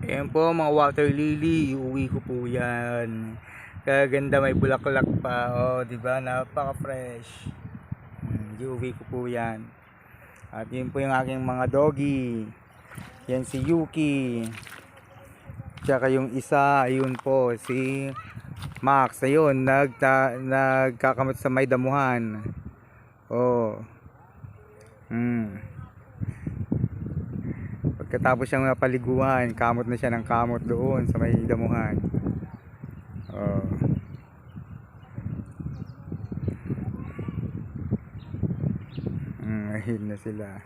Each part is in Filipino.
Ayan po mga water lily, iuwi ko po yan. Kaganda, may bulaklak pa. Oh, di ba? Napaka-fresh. Iuwi ko po yan. At yun po yung aking mga doggy. Yan si Yuki. Tsaka yung isa, ayun po, si Max. Ayun, nagkakamot sa may damuhan. Oh. Pagkatapos siyang napaliguan, kamot na siya ng kamot doon sa may damuhan. Oh. Ayun na sila.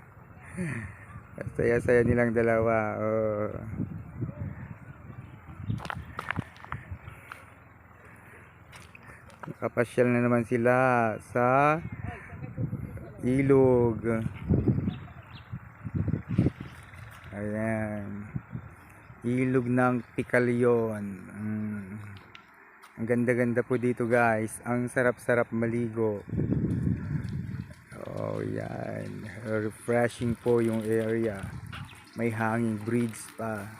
Saya-saya nilang dalawa. Oh. Nakapasyal na naman sila sa ilog. Ayan. Ilog ng Picalyon. Ang ganda-ganda po dito guys. Ang sarap-sarap maligo. Oh, yan. Refreshing po yung area. May hanging breeze pa.